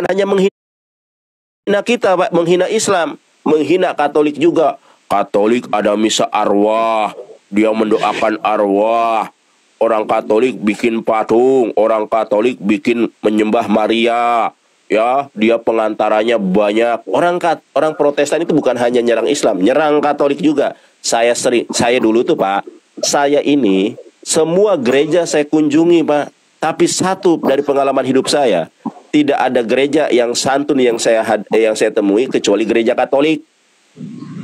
bukan hanya menghina kita, Pak, menghina Islam, menghina Katolik juga. Katolik ada misa arwah, dia mendoakan arwah. Orang Katolik bikin patung, orang Katolik bikin menyembah Maria. Ya, dia pengantaranya banyak. Orang Protestan itu bukan hanya nyerang Islam, nyerang Katolik juga. Saya dulu tuh, Pak, saya ini semua gereja saya kunjungi, Pak. Tapi satu dari pengalaman hidup saya, tidak ada gereja yang santun yang saya temui kecuali gereja Katolik.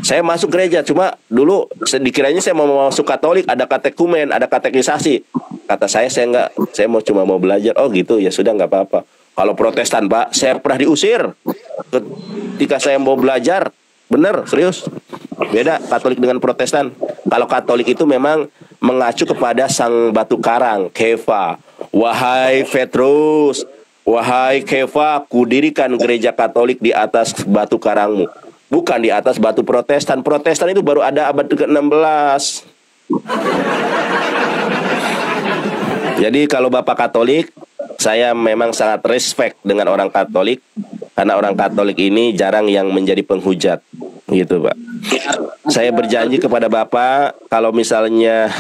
Saya masuk gereja, cuma dulu dikiranya saya mau masuk Katolik, ada katekumen, ada katekisasi. Kata saya enggak, saya cuma mau belajar. Oh gitu, ya sudah, nggak apa-apa. Kalau Protestan, Pak, saya pernah diusir ketika saya mau belajar. Bener, serius. Beda Katolik dengan Protestan. Kalau Katolik itu memang mengacu kepada sang batu karang, Kefa. Wahai Petrus, wahai Kefa, kudirikan gereja Katolik di atas batu karangmu, bukan di atas batu Protestan. Protestan itu baru ada abad ke-16. Jadi kalau Bapak Katolik, saya memang sangat respect dengan orang Katolik, karena orang Katolik ini jarang yang menjadi penghujat, gitu, Pak. Saya berjanji kepada Bapak, kalau misalnya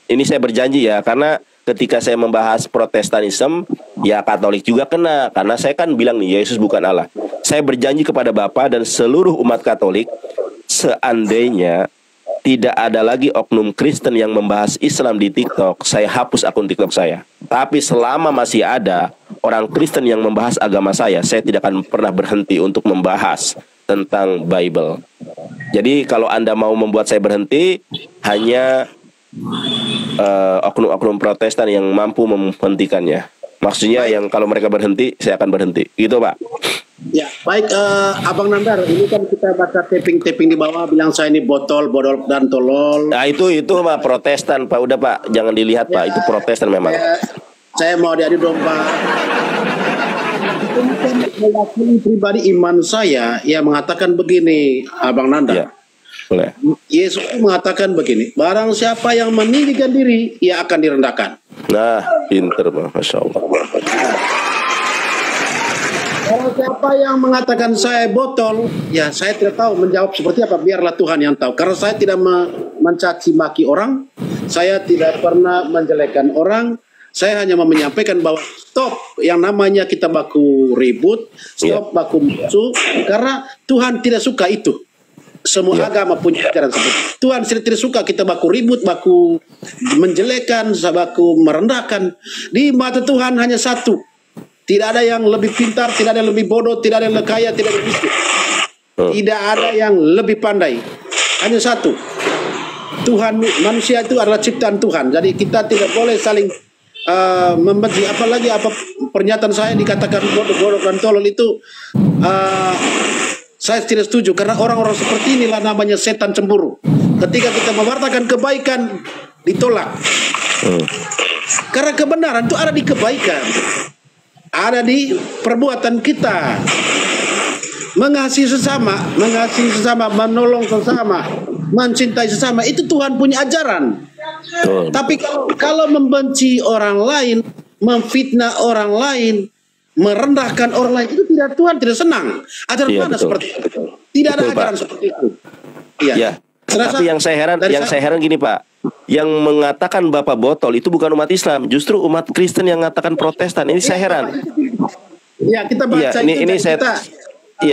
ini saya berjanji ya, karena ketika saya membahas Protestanisme, ya Katolik juga kena, karena saya kan bilang nih, Yesus bukan Allah. Saya berjanji kepada Bapak dan seluruh umat Katolik, seandainya tidak ada lagi oknum Kristen yang membahas Islam di TikTok, saya hapus akun TikTok saya. Tapi selama masih ada orang Kristen yang membahas agama saya tidak akan pernah berhenti untuk membahas tentang Bible. Jadi kalau Anda mau membuat saya berhenti, hanya oknum-oknum Protestan yang mampu menghentikannya. Maksudnya yang kalau mereka berhenti, saya akan berhenti. Gitu, Pak. Ya, baik, Abang Nandar, ini kan kita baca taping di bawah bilang saya ini botol, bodol dan tolol. Nah, itu mah Protestan, Pak. Udah, Pak, jangan dilihat, Pak. Itu Protestan memang. Saya mau diadu domba. Itu mewakili pribadi iman saya yang mengatakan begini, Abang Nandar. Ya, boleh. Yesus mengatakan begini, barang siapa yang meninggikan diri, ia akan direndahkan. Nah, pinter, Masya Allah. Kalau siapa yang mengatakan saya botol, ya saya tidak tahu menjawab seperti apa. Biarlah Tuhan yang tahu. Karena saya tidak mencaci maki orang, saya tidak pernah menjelekkan orang. Saya hanya mau menyampaikan bahwa stop yang namanya kita baku ribut, stop baku musuh, karena Tuhan tidak suka itu. Semua agama punya ajaran seperti itu. Tuhan tidak suka kita baku ribut, baku menjelekan, baku merendahkan. Di mata Tuhan hanya satu. Tidak ada yang lebih pintar, tidak ada yang lebih bodoh, tidak ada yang lebih kaya, tidak ada yang miskin. Tidak ada yang lebih pandai. Hanya satu. Tuhan, manusia itu adalah ciptaan Tuhan. Jadi kita tidak boleh saling membenci. Apalagi apa pernyataan saya dikatakan bodoh dan tolol itu, saya tidak setuju. Karena orang-orang seperti inilah namanya setan cemburu. Ketika kita mewartakan kebaikan, ditolak. Karena kebenaran itu ada di kebaikan. Ada di perbuatan kita, mengasihi sesama, menolong sesama, mencintai sesama. Itu Tuhan punya ajaran. Tapi kalau membenci orang lain, memfitnah orang lain, merendahkan orang lain, itu Tuhan tidak senang. Ajaran mana seperti itu? Tidak ada ajaran seperti itu. Iya. Tapi yang saya heran gini, Pak. Yang mengatakan Bapak botol itu bukan umat Islam, justru umat Kristen yang mengatakan Protestan. Ini saya heran. Ya, kita baca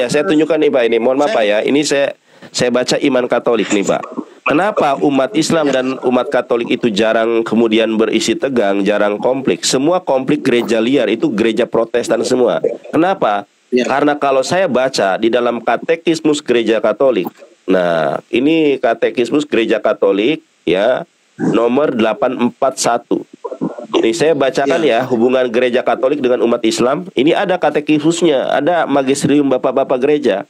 saya tunjukkan nih, Pak. Ini mohon maaf, Pak ya. Ini saya baca Iman Katolik nih, Pak. Kenapa umat Islam dan umat Katolik itu jarang kemudian berisi tegang, jarang konflik? Semua konflik gereja liar itu gereja Protestan semua. Kenapa? Karena kalau saya baca di dalam Katekismus Gereja Katolik. Nah, ini Katekismus Gereja Katolik ya, nomor 841. Ini saya bacakan ya, hubungan gereja Katolik dengan umat Islam. Ini ada katekismusnya, ada magisterium bapak-bapak gereja.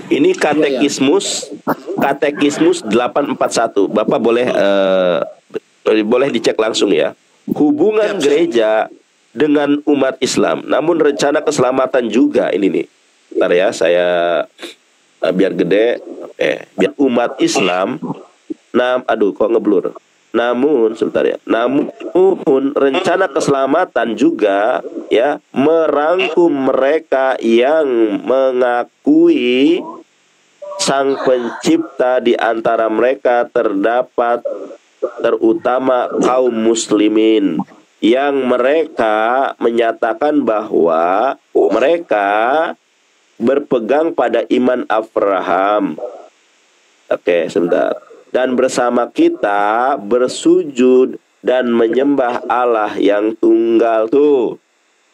Ini Katekismus 841. Bapak boleh dicek langsung ya. Hubungan gereja dengan umat Islam, namun rencana keselamatan juga ini nih. Bentar ya, saya biar gede. Biar umat Islam. Aduh, kok ngeblur. Namun sebentar ya. Namun rencana keselamatan juga ya merangkum mereka yang mengakui Sang Pencipta. Di antara mereka terdapat terutama kaum muslimin yang mereka menyatakan bahwa mereka berpegang pada iman Abraham. Oke, sebentar. Dan bersama kita bersujud dan menyembah Allah yang tunggal. Tuh,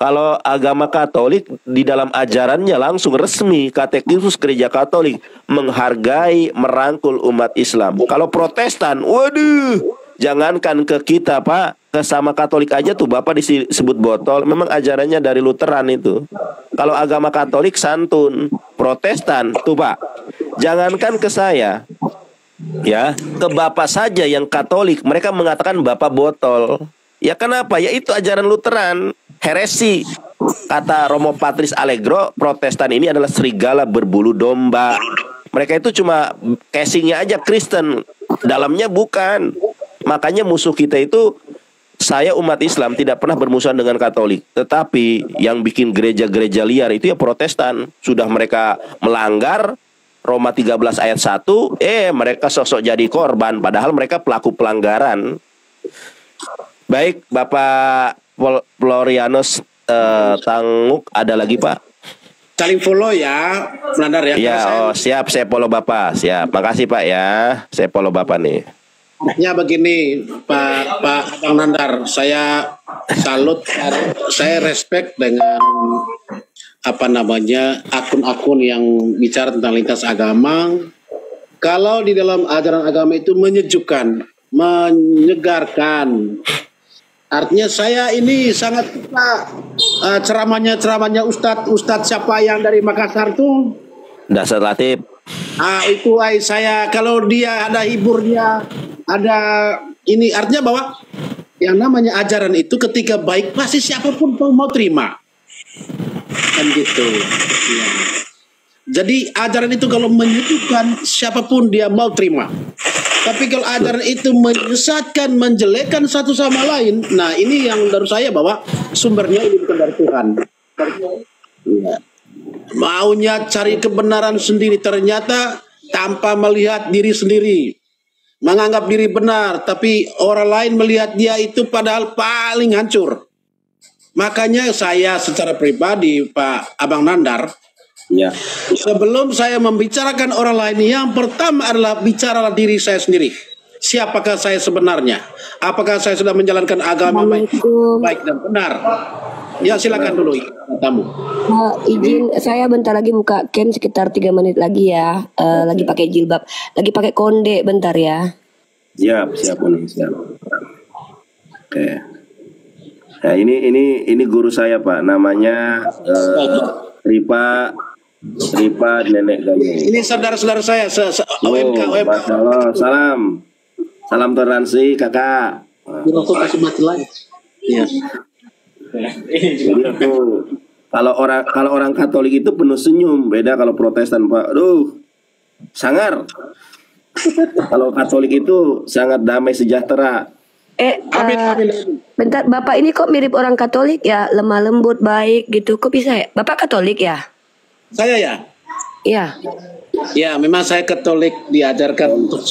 kalau agama Katolik di dalam ajarannya langsung resmi, Katekismus Gereja Katolik menghargai, merangkul umat Islam. Kalau Protestan, waduh, jangankan ke kita Pak, ke sama Katolik aja tuh Bapak disebut botol. Memang ajarannya dari Lutheran itu. Kalau agama Katolik santun, Protestan tuh Pak, jangankan ke saya, ya, ke Bapak saja yang Katolik, mereka mengatakan Bapak botol. Ya kenapa? Ya itu ajaran Lutheran, heresi. Kata Romo Patris Allegro, Protestan ini adalah serigala berbulu domba. Mereka itu cuma casingnya aja Kristen, dalamnya bukan. Makanya musuh kita itu, saya umat Islam tidak pernah bermusuhan dengan Katolik. Tetapi yang bikin gereja-gereja liar itu ya Protestan. Sudah mereka melanggar Roma 13 ayat 1, mereka sosok jadi korban, padahal mereka pelaku pelanggaran. Baik, Bapak Florianus Tanguk, ada lagi Pak? Saling follow ya, Nandar ya. Ya, siap, saya follow Bapak. Siap, makasih Pak ya. Saya follow Bapak nih. Ya begini, Pak Abang Nandar, saya salut, saya respect dengan akun-akun yang bicara tentang lintas agama. Kalau di dalam ajaran agama itu menyejukkan, menyegarkan. Artinya saya ini sangat suka ceramahnya Ustadz siapa yang dari Makassar tuh? Dasar Latif. Itu saya kalau dia ada hiburnya, ada ini artinya bahwa yang namanya ajaran itu ketika baik pasti siapapun mau terima. Kan gitu. Ya. Jadi ajaran itu kalau menyudutkan siapapun dia mau terima. Tapi kalau ajaran itu menyesatkan, menjelekkan satu sama lain, nah ini yang menurut saya bahwa sumbernya ini bukan dari Tuhan. Ya. Maunya cari kebenaran sendiri, ternyata tanpa melihat diri sendiri. Menganggap diri benar, tapi orang lain melihat dia itu padahal paling hancur. Makanya saya secara pribadi, Pak Abang Nandar, ya, sebelum saya membicarakan orang lain, yang pertama adalah bicaralah diri saya sendiri. Siapakah saya sebenarnya? Apakah saya sudah menjalankan agama baik dan benar? Ya silakan dulu tamu. Izin saya bentar lagi buka cam sekitar 3 menit lagi ya. Lagi pakai jilbab, lagi pakai konde bentar ya. Siap nih, siap. Oke. Nah ini guru saya Pak, namanya Ripa Nenek Gaye. Ini saudara-saudara saya OMK. Salam toleransi kakak. Dirokok kasih mati lagi. Iya. Jadi kalau orang Katolik itu penuh senyum, beda kalau Protestan Pak. Aduh, sangar. Kalau Katolik itu sangat damai sejahtera. Bentar, Bapak ini kok mirip orang Katolik ya, lemah lembut, baik gitu. Kok bisa ya? Bapak Katolik ya? Saya ya. Iya. Ya, memang saya Katolik, diajarkan untuk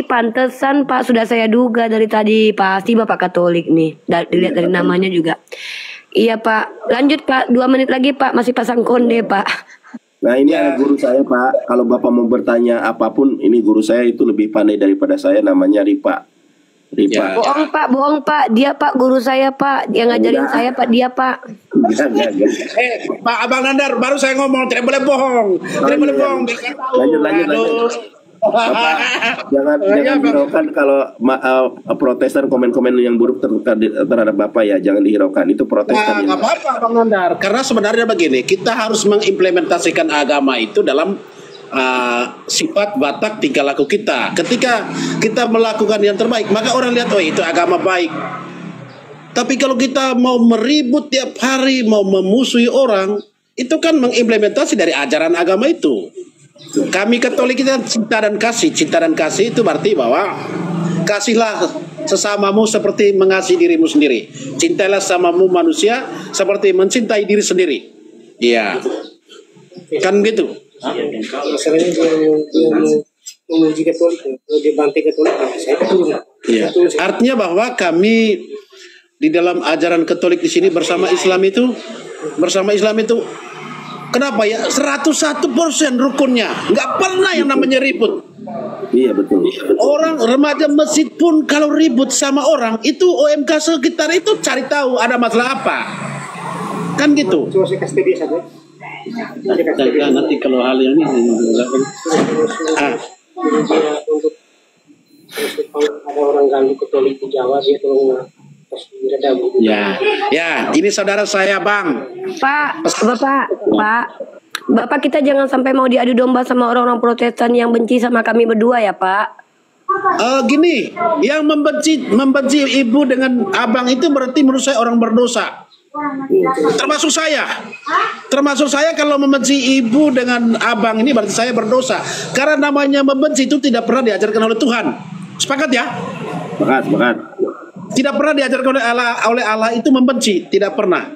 Pantesan Pak, sudah saya duga dari tadi pasti Bapak Katolik nih. Dilihat dari namanya juga. Iya Pak, lanjut Pak, 2 menit lagi Pak, masih pasang konde Pak. Nah ini ada guru saya Pak, kalau Bapak mau bertanya apapun, ini guru saya itu lebih pandai daripada saya, namanya Ripa. Ya. Bohong Pak, dia Pak guru saya Pak, dia ngajarin saya Pak, dia Pak. Pak Abang Nandar, baru saya ngomong tidak boleh bohong, tidak boleh bohong. Lanjut. Bapak, jangan hiraukan kalau Protestan komen-komen yang buruk terhadap Bapak ya, jangan dihiraukan, itu Protestan. Nggak apa-apa Bang Nandar, karena sebenarnya begini, kita harus mengimplementasikan agama itu dalam sifat watak tingkah laku kita. Ketika kita melakukan yang terbaik, maka orang lihat itu agama baik. Tapi kalau kita mau meribut tiap hari, mau memusuhi orang, itu kan mengimplementasi dari ajaran agama itu. Kami Katolik kita cinta dan kasih itu berarti bahwa kasihlah sesamamu seperti mengasihi dirimu sendiri. Cintailah sesamamu manusia seperti mencintai diri sendiri. Iya. Kan gitu. Masalahnya dia memuji Katolik, dia bantai Katolik, saya turun. Iya. Artinya bahwa kami di dalam ajaran Katolik di sini bersama Islam itu kenapa ya 101% rukunnya, nggak pernah yang namanya ribut. Iya betul. Orang remaja masjid pun kalau ribut sama orang itu OMK sekitar itu cari tahu ada masalah apa, kan gitu. Cuma saya kasih dia saja. Nanti kalau hal yang ini Untuk ada orang ganggu Katolik di Jawa, dia tolong ya ini saudara saya Bang. Bapak kita jangan sampai mau diadu domba sama orang-orang Protestan yang benci sama kami berdua ya Pak. Gini, yang membenci ibu dengan abang itu berarti menurut saya orang berdosa. Termasuk saya kalau membenci ibu dengan abang ini berarti saya berdosa. Karena namanya membenci itu tidak pernah diajarkan oleh Tuhan. Sepakat ya? Sepakat. Tidak pernah diajarkan oleh Allah itu membenci, tidak pernah.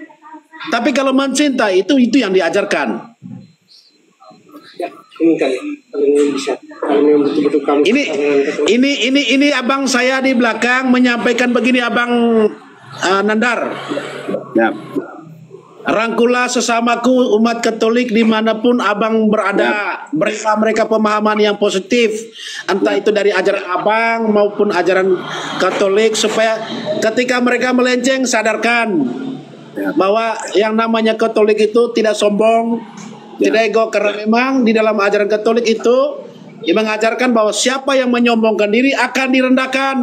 Tapi kalau mencintai itu yang diajarkan. Ini abang saya di belakang menyampaikan begini, abang Nandar. Ya. Rangkulah sesamaku umat Katolik dimanapun abang berada, berilah mereka pemahaman yang positif, entah itu dari ajaran abang maupun ajaran Katolik, supaya ketika mereka melenceng sadarkan bahwa yang namanya Katolik itu tidak sombong, tidak ego, karena memang di dalam ajaran Katolik itu mengajarkan bahwa siapa yang menyombongkan diri akan direndahkan.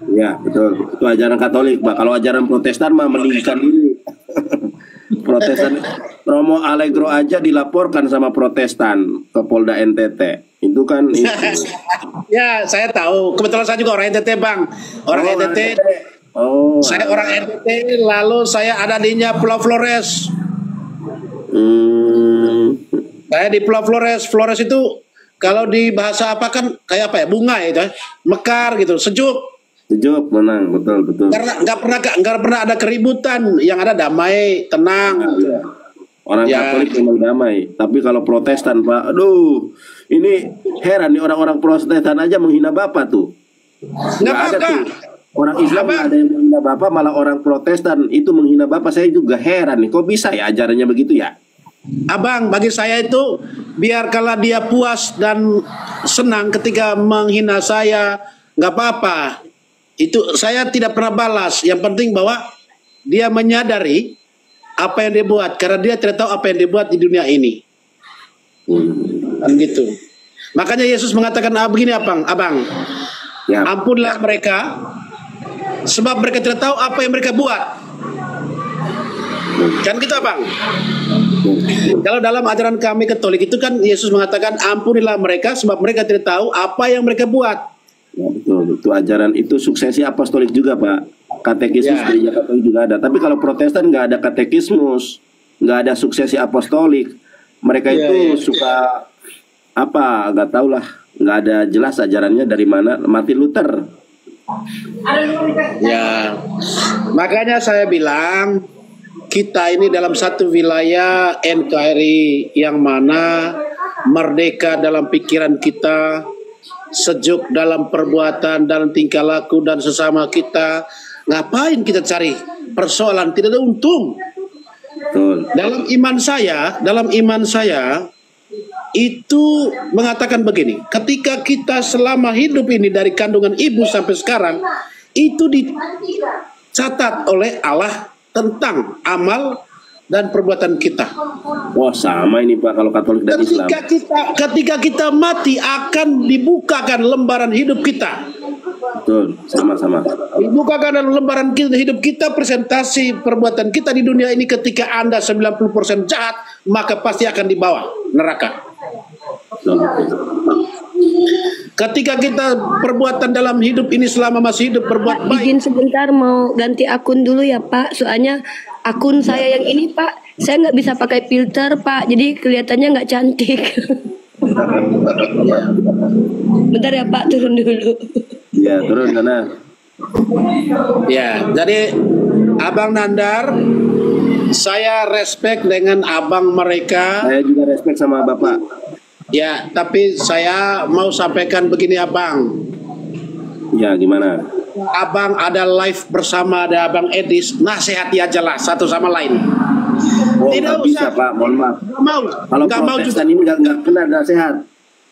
Ya betul, itu ajaran Katolik, Pak. Kalau ajaran Protestan mah meninggikan diri. Protestan Romo Allegro aja dilaporkan sama Protestan ke Polda NTT. Itu kan itu. Ya, saya tahu. Kebetulan saya juga orang NTT, Bang. Orang NTT. Saya orang NTT, lalu saya ada dinya Pulau Flores. Saya di Pulau Flores. Flores itu kalau di bahasa apa kan kayak apa ya? Bunga itu, mekar gitu, sejuk. Sejuk, menang, betul. Karena nggak pernah ada keributan, yang ada damai, tenang. Ya. Orang Katolik memang damai, tapi kalau Protestan, Pak, aduh, ini heran nih, orang-orang Protestan aja menghina Bapak tuh. Nggak ada tuh. Orang Islam nggak ada yang menghina Bapak, malah orang Protestan itu menghina Bapak. Saya juga heran nih, kok bisa ya ajarannya begitu ya? Abang, bagi saya itu biarkanlah dia puas dan senang ketika menghina saya, nggak apa-apa. Itu saya tidak pernah balas. Yang penting bahwa dia menyadari apa yang dia buat, karena dia tidak tahu apa yang dia buat di dunia ini. Kan gitu. Makanya Yesus mengatakan begini, abang, ya. Ampunlah mereka, sebab mereka tidak tahu apa yang mereka buat. Kan gitu, abang. Kalau dalam ajaran kami Katolik itu kan Yesus mengatakan ampunilah mereka, sebab mereka tidak tahu apa yang mereka buat. Ya, betul, itu ajaran itu suksesi apostolik juga, Pak. Katekismus gereja Katolik juga ada. Tapi kalau Protestan nggak ada katekismus, nggak ada suksesi apostolik. Mereka itu suka apa? Nggak tahu lah. Nggak ada jelas ajarannya dari mana. Martin Luther. Ya, makanya saya bilang kita ini dalam satu wilayah NKRI yang mana merdeka dalam pikiran kita, sejuk dalam perbuatan, dalam tingkah laku dan sesama kita. Ngapain kita cari persoalan, tidak ada untung. Betul. Dalam iman saya itu mengatakan begini, ketika kita selama hidup ini dari kandungan ibu sampai sekarang, itu dicatat oleh Allah tentang amal dan perbuatan kita. Wah, sama ini Pak kalau Katolik dan Islam. Ketika kita mati akan dibukakan lembaran hidup kita. Betul, sama-sama. Dibukakan dalam lembaran hidup kita, presentasi perbuatan kita di dunia ini. Ketika Anda 90% jahat, maka pasti akan dibawa neraka. Betul. Ketika kita perbuatan dalam hidup ini selama masih hidup berbuat baik. Izin sebentar, mau ganti akun dulu ya Pak. Soalnya akun saya yang ini Pak, saya nggak bisa pakai filter Pak, jadi kelihatannya nggak cantik. Bentar ya Pak, turun dulu. Ya, turun sana. Ya, jadi Abang Nandar, saya respect dengan abang mereka. Saya juga respect sama Bapak. Ya, tapi saya mau sampaikan begini abang. Ya, gimana? Abang ada live bersama ada Abang Edis, nasihati aja lah satu sama lain. Oh, Tidak nggak bisa usah. Pak, mohon maaf. Nggak mau. Kalau Nggak mau juga. Protestan ini nggak kena nasihat.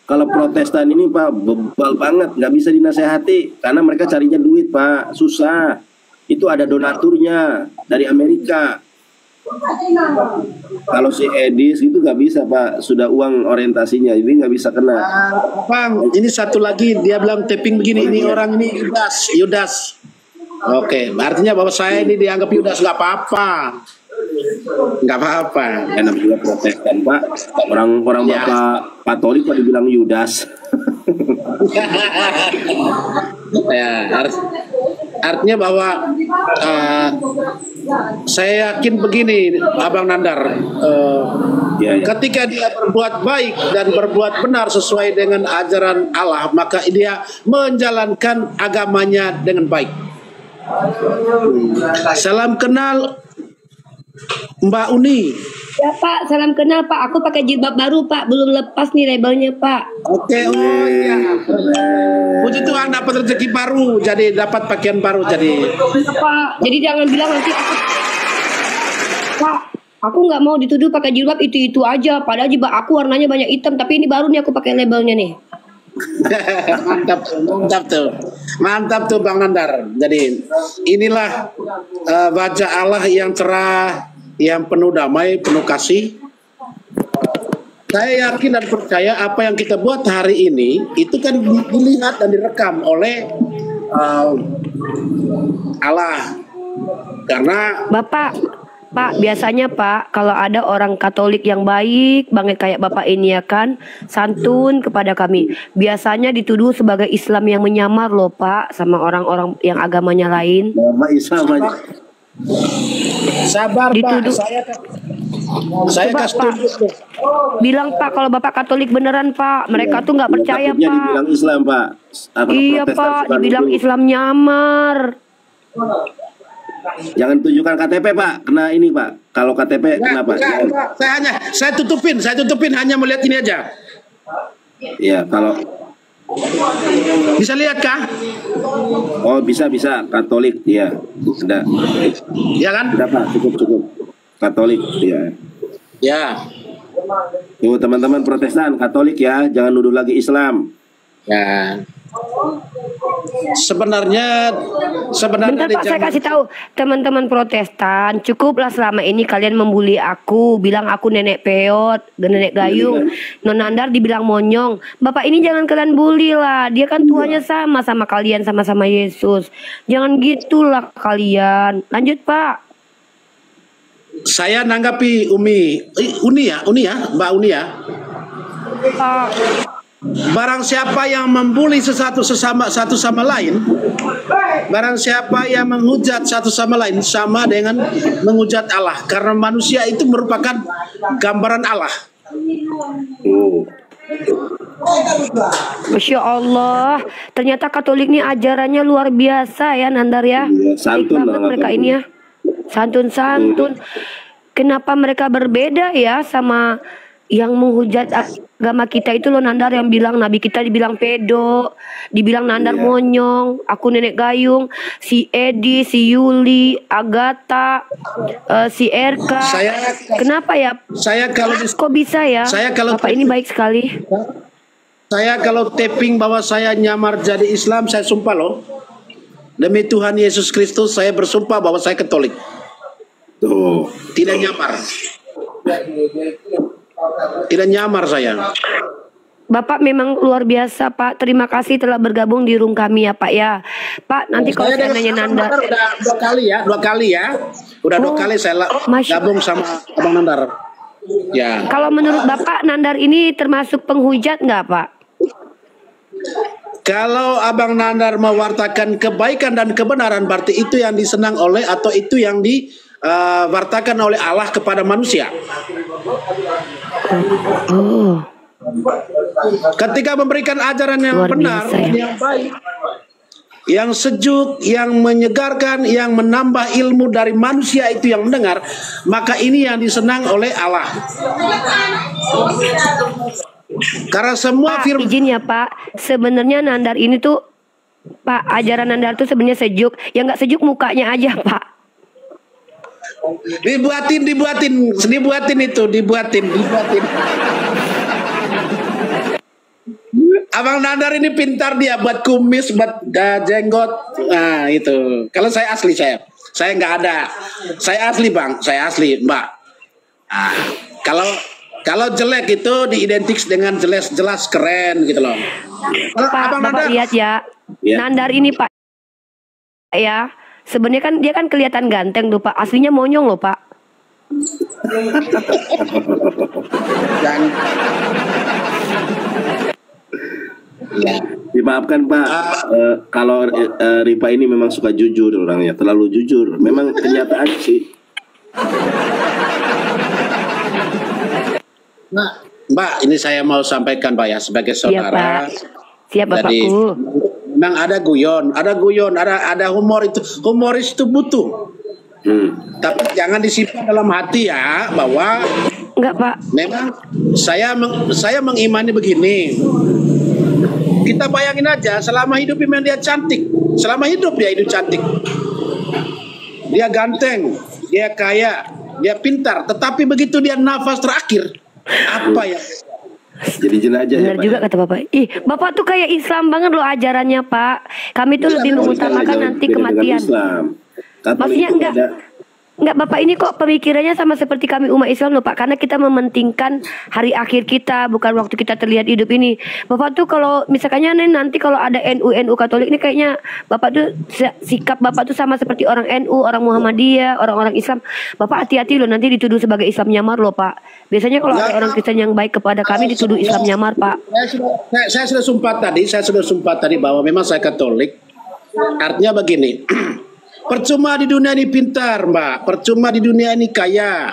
Kalau Protestan ini Pak bebal banget, nggak bisa dinasehati karena mereka carinya duit Pak, susah. Itu ada donaturnya dari Amerika. Kalau si Edis itu nggak bisa Pak, sudah uang orientasinya, ini nggak bisa kena. Bang, ini satu lagi dia bilang taping begini, ini orang ini Yudas. Oke, artinya bahwa saya ini dianggap Yudas, nggak apa-apa. Nggak apa-apa. Enak juga Protestan Pak, orang-orang Ya. Bapak Katolik kok dibilang Yudas. Ya, artinya bahwa saya yakin begini, Abang Nandar, Ya, ya. ketika dia berbuat baik dan berbuat benar sesuai dengan ajaran Allah, maka dia menjalankan agamanya dengan baik. Salam kenal Mbak Uni. Ya Pak, salam kenal Pak. Aku pakai jilbab baru Pak, belum lepas nih labelnya Pak. Oke, oh iya. Puji Tuhan dapat rezeki baru, jadi dapat pakaian baru jadi. Pak, jadi jangan bilang nanti aku, Pak, aku nggak mau dituduh pakai jilbab itu aja. Padahal jilbab aku warnanya banyak hitam, tapi ini baru nih aku pakai labelnya nih. Mantap tuh Bang Nandar. Jadi inilah wajah Allah yang cerah, yang penuh damai, penuh kasih. Saya yakin dan percaya apa yang kita buat hari ini itu kan dilihat dan direkam oleh Allah. Karena Pak, biasanya Pak, kalau ada orang Katolik yang baik banget kayak Bapak ini ya kan, santun kepada kami. Biasanya dituduh sebagai Islam yang menyamar loh Pak, sama orang-orang yang agamanya lain. Bapak Islam aja. sabar Pak, Dituduh. saya Coba, kasih Pak. tunjuk. Bilang Pak, kalau Bapak Katolik beneran Pak, mereka tuh nggak percaya Takutnya Pak. dibilang Islam Pak. Kalau Iya Protestan Pak, suka dibilang nuduh. Islam nyamar. Jangan tunjukkan KTP Pak, kena ini Pak. Kalau KTP kenapa? Enggak. Saya tutupin hanya melihat ini aja. Ya kalau Bisa lihat kah? oh bisa Katolik ya ada. Ya kan? Udah Pak, cukup Katolik ya. Ya. Tuh teman-teman Protestan Katolik ya, jangan nuduh lagi Islam. Ya. Sebenarnya Bentar di Pak, saya zaman- kasih tahu teman-teman Protestan, cukuplah selama ini kalian membuli aku, bilang aku nenek peot, dan nenek gayung. Non Nandar dibilang monyong. Bapak ini jangan kalian bully lah. Dia kan Tuhannya sama kalian, sama-sama Yesus. Jangan gitulah kalian. Lanjut Pak. saya nanggapi Uni ya, Mbak Uni ya. Pak, Barang siapa yang membuli satu sama lain, barang siapa yang menghujat satu sama lain sama dengan menghujat Allah, karena manusia itu merupakan gambaran Allah. Oh. Masya Allah, ternyata Katolik ini ajarannya luar biasa ya Nandar ya. Iya, Baik santun banget lah, mereka santun. ini ya. Santun-santun. Kenapa mereka berbeda ya sama yang menghujat agama kita itu loh Nandar, yang bilang Nabi kita dibilang pedo, dibilang Nandar Iya. monyong, aku nenek gayung, si Edi, si Yuli, Agatha, si Erka. Kenapa ya? Saya kalau Kok bisa ya? Saya kalau- Bapak ini baik sekali. Saya kalau taping bahwa saya nyamar jadi Islam, saya sumpah loh. Demi Tuhan Yesus Kristus, saya bersumpah bahwa saya Katolik. Tuh. Tidak nyamar. Tidak nyamar saya. Bapak memang luar biasa Pak. Terima kasih telah bergabung di room kami ya Pak ya. Pak, nanti kalau saya dengan nanya Abang Nandar. Nandar udah dua kali ya. Udah dua Oh, kali saya Masya- gabung sama Abang Nandar. Ya. Kalau menurut Bapak Nandar ini termasuk penghujat nggak Pak? Kalau Abang Nandar mewartakan kebaikan dan kebenaran, berarti itu yang disenang oleh atau itu yang diwartakan oleh Allah kepada manusia. Oh, Ketika memberikan ajaran yang Luar benar biasa ya. dan yang baik, yang sejuk, yang menyegarkan, yang menambah ilmu dari manusia itu yang mendengar, maka ini yang disenang oleh Allah. Karena semua Pak, firman izin ya Pak. Sebenarnya Nandar ini tuh, Pak, ajaran Nandar tuh sebenarnya sejuk. Yang nggak sejuk mukanya aja, Pak. dibuatin itu. Abang Nandar ini pintar dia buat kumis, buat jenggot. Nah itu. Kalau saya asli saya nggak ada. Saya asli bang, saya asli mbak. Nah, kalau jelek itu diidentik dengan jelas keren gitu loh. Kalau Pak, Abang Bapak Nandar, lihat ya. Ya. Nandar ini Pak, ya. Sebenarnya kan dia kan kelihatan ganteng tuh Pak. Aslinya monyong loh Pak. dan ya. Dimaafkan Pak, kalau Ripa ini memang suka jujur orangnya, terlalu jujur. Memang kenyataan sih. Nah, Mbak, ini saya mau sampaikan Pak ya sebagai Iya saudara. Pak. Siap Jadi Bapakku. memang ada guyon, ada humor itu. Humoris itu butuh. Tapi jangan disimpan dalam hati ya bahwa Enggak Pak. memang saya mengimani begini. Kita bayangin aja selama hidup memang dia cantik. Selama hidup dia hidup cantik. Dia ganteng, dia kaya, dia pintar, tetapi begitu dia nafas terakhir, apa ya? Jadi jenajah ya Benar Pak. juga kata Bapak. Ih, Bapak tuh kayak Islam banget loh ajarannya Pak. Kami tuh lebih mengutamakan nanti Beda dengan kematian. Islam. Katolik Maksudnya itu enggak. beda. Enggak, Bapak ini kok pemikirannya sama seperti kami umat Islam loh Pak. Karena kita mementingkan hari akhir kita, bukan waktu kita terlihat hidup ini. Bapak tuh kalau misalkannya nanti kalau ada NU Katolik ini kayaknya Bapak tuh sikap Bapak tuh sama seperti orang NU, orang Muhammadiyah, orang-orang Islam. Bapak hati-hati loh nanti dituduh sebagai Islam nyamar loh Pak. Biasanya kalau ada orang Kristen yang baik kepada kami dituduh Islam nyamar Pak. Saya sudah sumpah tadi bahwa memang saya Katolik. Artinya begini. Percuma di dunia ini pintar, Mbak. Percuma di dunia ini kaya.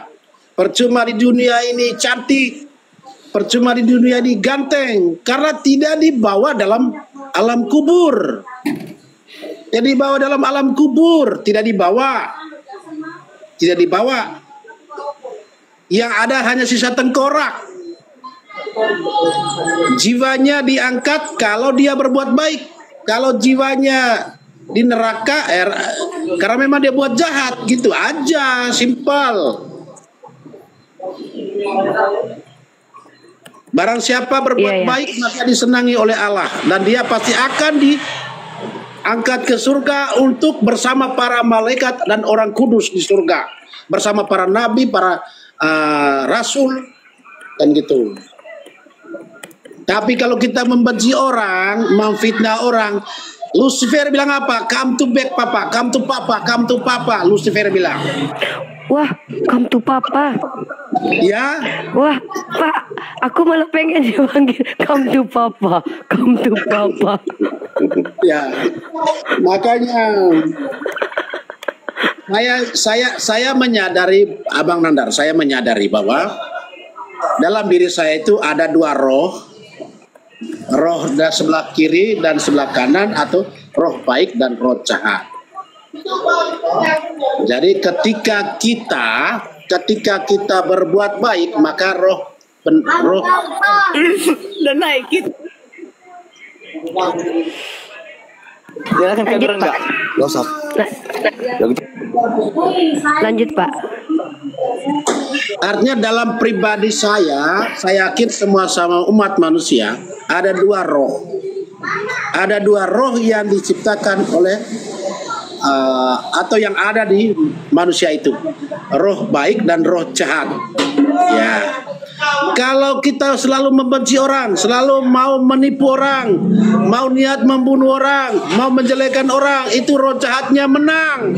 Percuma di dunia ini cantik. Percuma di dunia ini ganteng. Karena tidak dibawa dalam alam kubur. Tidak dibawa dalam alam kubur. Tidak dibawa. Yang ada hanya sisa tengkorak. Jiwanya diangkat kalau dia berbuat baik. Kalau jiwanya di neraka karena memang dia buat jahat, gitu aja, simpel. Barang siapa berbuat baik maka disenangi oleh Allah, dan dia pasti akan diangkat ke surga untuk bersama para malaikat dan orang kudus di surga, bersama para nabi, para rasul, dan gitu. Tapi kalau kita membenci orang, memfitnah orang, Lucifer bilang apa? Come to back papa, come to papa, come to papa. Lucifer bilang. Wah, come to papa. Ya. Wah, Pak, aku malah pengen dipanggil come to papa, come to papa. Ya. Makanya saya menyadari, Abang Nandar, saya menyadari bahwa dalam diri saya itu ada dua roh. Roh dari sebelah kiri dan sebelah kanan, atau roh baik dan roh jahat. Jadi ketika kita berbuat baik, maka roh dan naikin. Silakan kamera enggak? Enggak usah. Lanjut Pak. Artinya dalam pribadi saya yakin semua sama umat manusia ada dua roh. Ada dua roh yang diciptakan oleh atau yang ada di manusia itu. Roh baik dan roh jahat. Ya. Kalau kita selalu membenci orang, selalu mau menipu orang, mau niat membunuh orang, mau menjelekkan orang, itu roh jahatnya menang.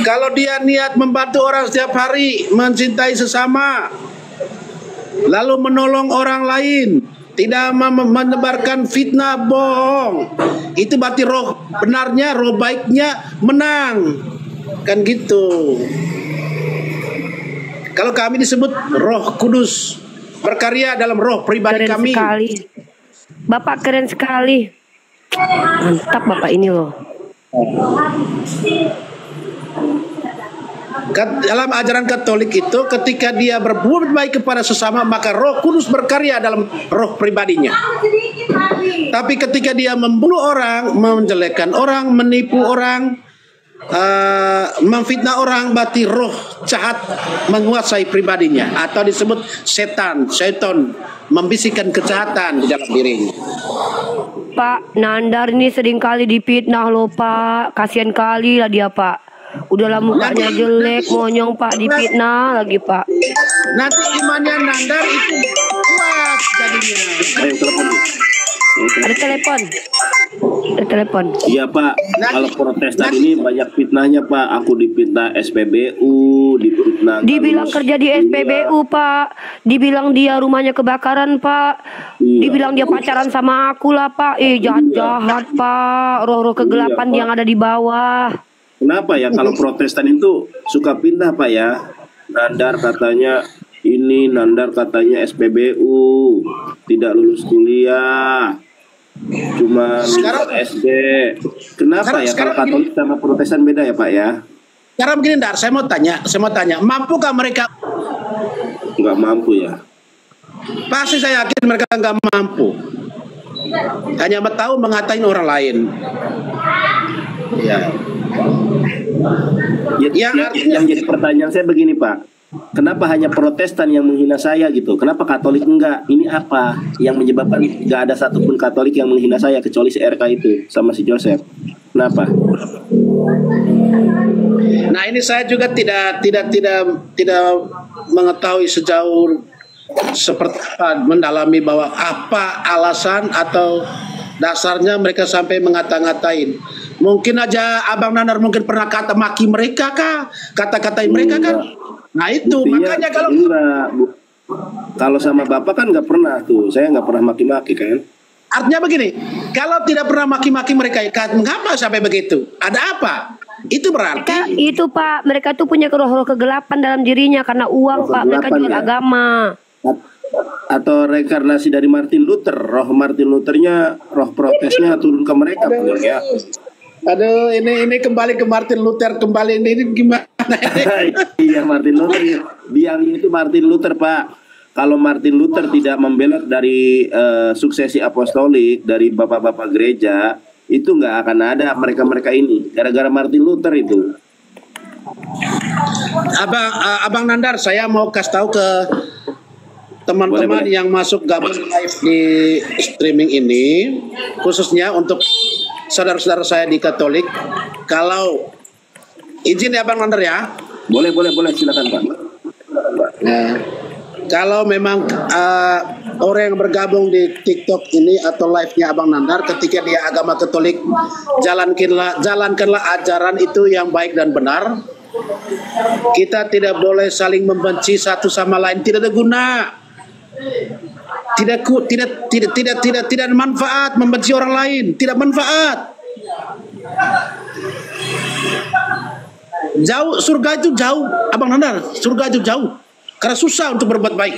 Kalau dia niat membantu orang setiap hari, mencintai sesama, lalu menolong orang lain, tidak menebarkan fitnah bohong, itu berarti roh benarnya, roh baiknya menang. Kan gitu. Kalau kami disebut Roh Kudus berkarya dalam roh pribadi Keren kami. sekali. Bapak keren sekali. Mantap Bapak ini loh. Dalam ajaran Katolik itu ketika dia berbuat baik kepada sesama maka Roh Kudus berkarya dalam roh pribadinya. Tapi ketika dia membunuh orang, menjelekkan orang, menipu orang, memfitnah orang, berarti roh jahat menguasai pribadinya atau disebut setan membisikkan kejahatan di dalam dirinya. Pak Nandar ini seringkali difitnah loh Pak. Kasihan kali lah dia Pak. Udahlah mukanya jelek, monyong Pak, difitnah lagi Pak. Nanti imannya Nandar itu kuat jadinya. Ayo telepon. Ada telepon. Ada telepon. Iya Pak, kalau Protestan ini banyak fitnahnya Pak. Aku difitnah SPBU, difitnah. Dibilang kerja di SPBU Pak. Dibilang dia rumahnya kebakaran Pak. Dibilang dia pacaran sama aku lah Pak. Jahat-jahat Pak. Roh-roh kegelapan yang ada di bawah. Kenapa ya kalau Protestan itu suka pindah Pak ya? Nandar katanya ini, Nandar katanya SPBU, tidak lulus kuliah, cuma SD. Kenapa ya kalau Katolik sama Protestan beda ya Pak ya? Sekarang begini Ndar, saya mau tanya, mampukah mereka? Nggak mampu ya? Pasti saya yakin mereka nggak mampu. Hanya tahu mengatain orang lain. Ya. Yang jadi pertanyaan saya begini Pak, kenapa hanya Protestan yang menghina saya gitu? Kenapa Katolik enggak? Ini apa yang menyebabkan nggak ada satupun Katolik yang menghina saya kecuali si RK itu sama si Joseph? Kenapa? Nah ini saya juga tidak mengetahui sejauh seperti apa, mendalami bahwa apa alasan atau dasarnya mereka sampai ngata-ngatain. Mungkin aja Abang Nandar mungkin pernah kata maki mereka kah? Kata-katain mereka kan? Nah itu buktinya, makanya kalau sama Bapak kan nggak pernah tuh. Saya nggak pernah maki-maki kan. Artinya begini, kalau tidak pernah maki-maki mereka, mengapa sampai begitu? Ada apa? Itu berarti itu Pak, mereka tuh punya roh-roh kegelapan dalam dirinya karena uang Pak. Mereka jual agama. Atau reinkarnasi dari Martin Luther, roh Martin Luthernya, roh protesnya turun ke mereka ya. Aduh, ini kembali ke Martin Luther, ini gimana ini? Iya Martin Luther, biangnya itu Martin Luther Pak. Kalau Martin Luther tidak membelot dari suksesi apostolik dari bapak-bapak gereja, itu nggak akan ada mereka-mereka ini. Gara-gara Martin Luther itu. Abang Nandar, saya mau kasih tahu ke teman-teman yang masuk gabung live di streaming ini, khususnya untuk saudara-saudara saya di Katolik. Kalau izin ya Bang Nandar ya. Boleh silakan Pak. Nah, kalau memang orang yang bergabung di TikTok ini atau live-nya Abang Nandar, ketika dia agama Katolik, jalankanlah ajaran itu yang baik dan benar. Kita tidak boleh saling membenci satu sama lain, tidak ada guna. Tidak manfaat membenci orang lain, tidak manfaat. Jauh, surga itu jauh, Abang Nandar, surga itu jauh. Karena susah untuk berbuat baik.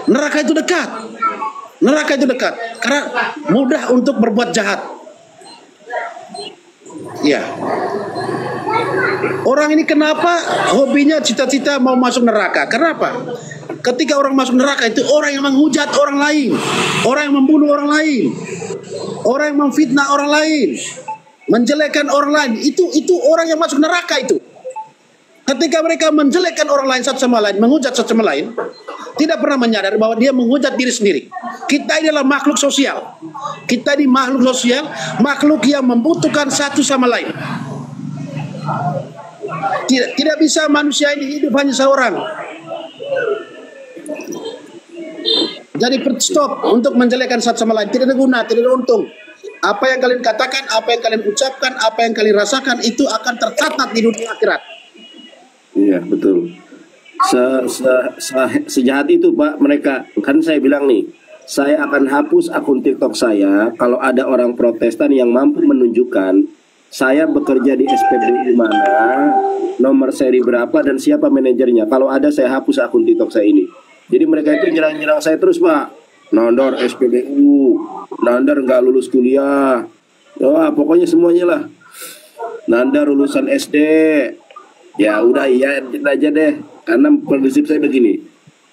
Neraka itu dekat. Karena mudah untuk berbuat jahat. Ya. Orang ini kenapa hobinya cita-cita mau masuk neraka? Kenapa? Ketika orang masuk neraka itu orang yang menghujat orang lain, orang yang membunuh orang lain, orang yang memfitnah orang lain, menjelekkan orang lain. Itu orang yang masuk neraka itu. Ketika mereka menjelekkan orang lain satu sama lain, menghujat satu sama lain, tidak pernah menyadari bahwa dia menghujat diri sendiri. Kita ini adalah makhluk sosial. Kita ini makhluk sosial, makhluk yang membutuhkan satu sama lain. Tidak bisa manusia ini hidup hanya seorang. Jadi stop untuk menjelekkan satu sama lain. Tidak ada guna, tidak ada untung. Apa yang kalian katakan, apa yang kalian ucapkan, apa yang kalian rasakan, itu akan tercatat di dunia akhirat. Iya betul. Sejahat itu Pak mereka. Kan saya bilang nih, saya akan hapus akun TikTok saya kalau ada orang Protestan yang mampu menunjukkan saya bekerja di SPBU mana, nomor seri berapa, dan siapa manajernya. Kalau ada saya hapus akun TikTok saya ini. Jadi mereka itu nyerang-nyerang saya terus Pak. Nandar SPBU, Nandar nggak lulus kuliah. Wah, pokoknya semuanya lah. Nandar lulusan SD. Ya udah iya aja deh. Karena prinsip saya begini.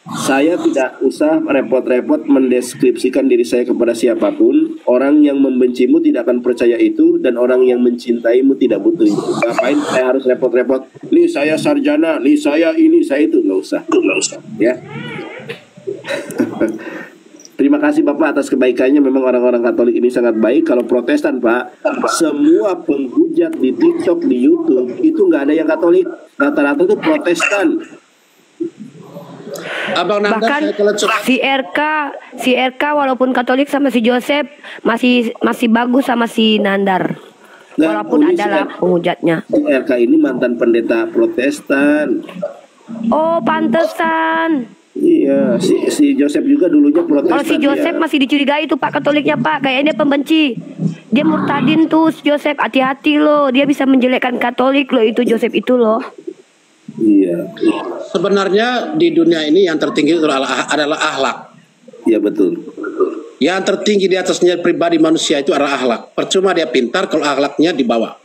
Saya tidak usah repot-repot mendeskripsikan diri saya kepada siapapun. Orang yang membencimu tidak akan percaya itu, dan orang yang mencintaimu tidak butuh itu. Ngapain saya harus repot-repot? Nih saya sarjana, nih saya ini, saya itu. Nggak usah. Ya. Terima kasih Bapak atas kebaikannya. Memang orang-orang Katolik ini sangat baik. Kalau Protestan Pak, semua penghujat di TikTok, di YouTube itu nggak ada yang Katolik. Rata-rata itu Protestan. Abang Nanda, Bahkan saya kalau curhat, si RK walaupun Katolik sama si Joseph masih bagus sama si Nandar. Nah, Walaupun ini adalah si penghujatnya. RK ini mantan pendeta Protestan. Oh, pantesan. Iya, si Joseph juga dulunya Protestan. Kalau si Joseph ya. masih dicurigai tuh Pak Katoliknya Pak, kayaknya dia pembenci. Dia murtadin tuh si Joseph, hati-hati loh. Dia bisa menjelekkan Katolik loh itu Joseph itu loh. Iya, sebenarnya di dunia ini yang tertinggi itu adalah akhlak. iya betul. Yang tertinggi di atasnya pribadi manusia itu adalah akhlak. Percuma dia pintar kalau akhlaknya dibawa.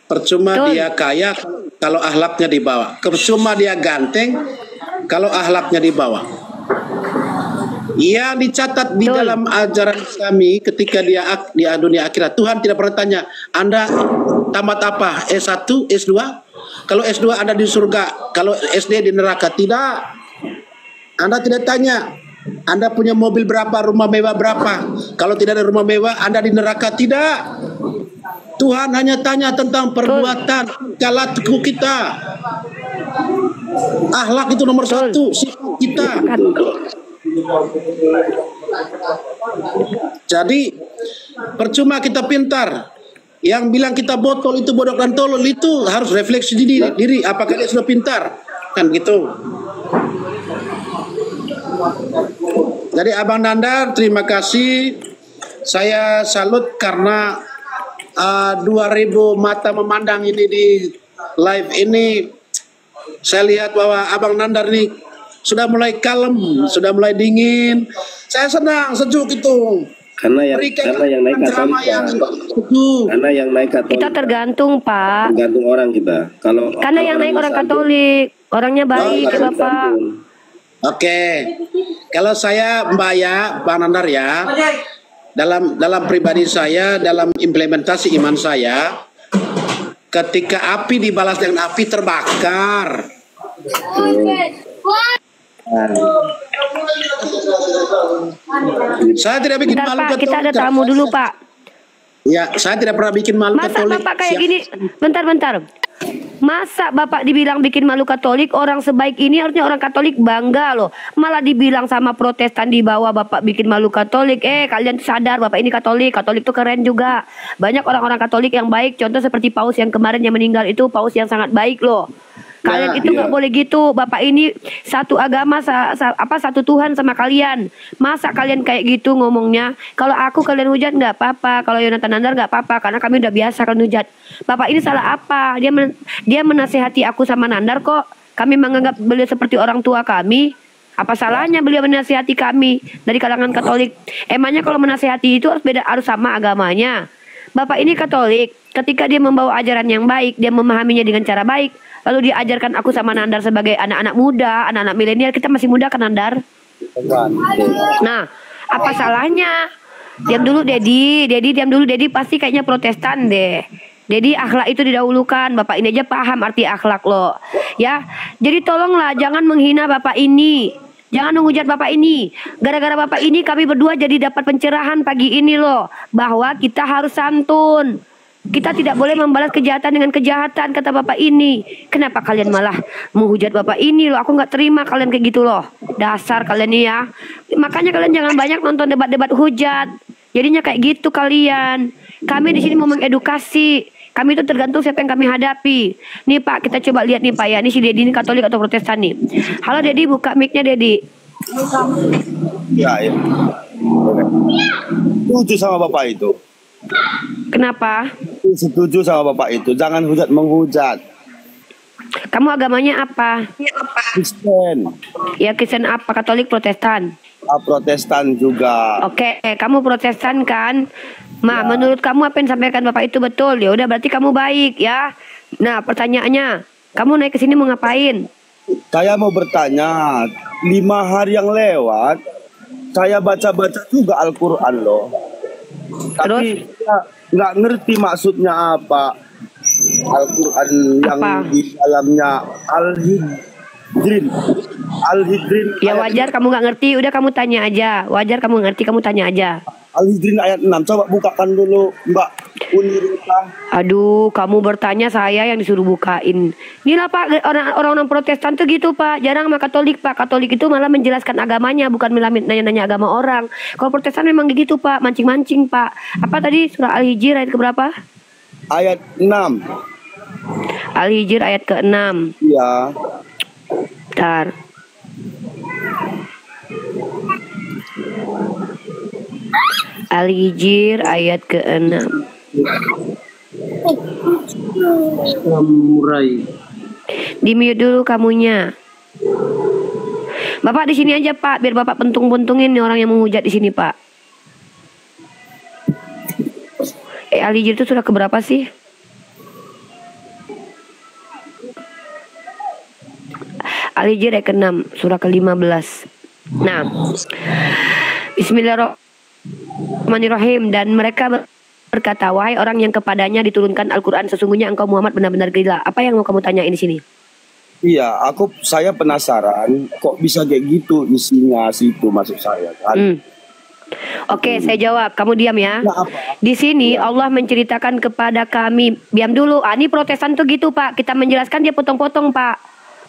Percuma Betul. dia kaya kalau akhlaknya dibawa. Percuma dia ganteng kalau akhlaknya dibawa. Yang dicatat di Betul. dalam ajaran kami ketika dia di dunia akhirat, Tuhan tidak pernah tanya, Anda tamat apa? S1, S2? Kalau S2 Anda di surga, kalau SD di neraka. Tidak. Anda tidak tanya, Anda punya mobil berapa, rumah mewah berapa. Kalau tidak ada rumah mewah, Anda di neraka. Tidak. Tuhan hanya tanya tentang perbuatan kalaku kita. Akhlak itu nomor satu, sifat kita. Jadi percuma kita pintar. Yang bilang kita botol itu bodoh dan tolol itu harus refleksi diri. Apakah dia sudah pintar? Kan gitu. Jadi Abang Nandar, terima kasih. Saya salut karena 2000 mata memandang ini di live ini. Saya lihat bahwa Abang Nandar ini sudah mulai kalem, sudah mulai dingin. Saya senang, sejuk itu. Karena yang naik Katolik, karena yang naik Katolik. Kita tergantung Pak. Tergantung orang kita. Kalau Karena yang naik orang Katolik, orangnya baik ya Bapak. Oke. Kalau saya Mbak ya, Bang Nandar ya, dalam pribadi saya, dalam implementasi iman saya, ketika api dibalas dengan api terbakar. Saya tidak bikin Bentar malu Pak, Katolik. kita ada tamu dulu Pak. Ya, saya tidak pernah bikin malu Masa Katolik. Bapak kayak gini, bentar. Masa Bapak dibilang bikin malu Katolik, orang sebaik ini harusnya orang Katolik bangga loh. Malah dibilang sama Protestan di bawah Bapak bikin malu Katolik. Kalian sadar Bapak ini Katolik tuh keren juga. Banyak orang-orang Katolik yang baik, contoh seperti Paus yang kemarin yang meninggal itu Paus yang sangat baik loh. Kalian itu nggak boleh gitu. Bapak ini satu agama, satu Tuhan sama kalian. Masa kalian kayak gitu ngomongnya? Kalau aku kalian hujat nggak apa-apa. Kalau Yonatan Nandar nggak apa-apa. Karena kami udah biasa kalian hujat. Bapak ini salah apa? Dia menasehati aku sama Nandar kok. Kami menganggap beliau seperti orang tua kami. Apa salahnya beliau menasehati kami dari kalangan Katolik? Emangnya kalau menasehati itu harus sama agamanya? Bapak ini Katolik. Ketika dia membawa ajaran yang baik, dia memahaminya dengan cara baik, lalu diajarkan aku sama Nandar sebagai anak-anak muda, anak-anak milenial, kita masih muda kan Nandar? Nah, apa salahnya? Diam dulu Dedi diam dulu Dedi, pasti kayaknya Protestan deh. Dedi akhlak itu didahulukan. Bapak ini aja paham arti akhlak loh. Ya, jadi tolonglah jangan menghina Bapak ini. Jangan menghujat Bapak ini. Gara-gara Bapak ini kami berdua jadi dapat pencerahan pagi ini loh, bahwa kita harus santun. Kita tidak boleh membalas kejahatan dengan kejahatan, kata Bapak ini. Kenapa kalian malah menghujat Bapak ini loh? Aku nggak terima kalian kayak gitu loh. Dasar kalian nih ya. Makanya kalian jangan banyak nonton debat-debat hujat. Jadinya kayak gitu kalian. Kami di sini mau mengedukasi. Kami itu tergantung siapa yang kami hadapi. Nih Pak, kita coba lihat nih Pak ya. Ini si Dedi ini Katolik atau Protestan nih. Halo Dedi, buka mic-nya Dedi. Ya. Setuju sama Bapak itu. Kenapa? Setuju sama Bapak itu. Jangan hujat menghujat. Kamu agamanya apa? Kristen. Ya Kristen apa? Katolik Protestan? Protestan juga. Oke, kamu Protestan kan? Menurut kamu apa yang disampaikan Bapak itu betul? Ya udah berarti kamu baik ya. Nah, pertanyaannya, kamu naik ke sini mau ngapain? Saya mau bertanya, 5 hari yang lewat, saya baca-baca juga Al-Quran loh. Tapi saya nggak ngerti maksudnya apa. Al-Quran yang di dalamnya Al-Hijrin. Ya wajar kamu nggak ngerti, udah kamu tanya aja. Wajar kamu ngerti, kamu tanya aja. Al-Hijrin ayat 6. Coba bukakan dulu, Mbak Unirita. Aduh, kamu bertanya, saya yang disuruh bukain. Inilah Pak, orang-orang Protestan tuh gitu Pak. Jarang sama Katolik Pak. Katolik itu malah menjelaskan agamanya, bukan nanya-nanya agama orang. Kalau Protestan memang gitu Pak, mancing-mancing Pak. Apa tadi surah Al-Hijr ayat keberapa? Ayat 6. Al-Hijr ayat ke-6. Iya. Bentar. Al-Hijr ayat ke-6. Samurai. Di mute dulu kamunya. Bapak di sini aja Pak, biar Bapak pentung-pentungin nih orang yang menghujat di sini Pak. Al-Hijr itu surah keberapa sih? Al-Hijr ayat ke-6, surah ke-15. Nah, Bismillahirrahmanirrahim. Dan mereka berkata, wahai orang yang kepadanya diturunkan Al-Quran, sesungguhnya engkau Muhammad benar-benar gila. Apa yang mau kamu tanyain di sini? Iya, saya penasaran kok bisa kayak gitu isinya situ maksud saya kan. Oke, saya jawab. Kamu diam ya. Di sini Allah menceritakan kepada kami. Diam dulu. Ini Protestan tuh gitu Pak. Kita menjelaskan dia potong-potong Pak.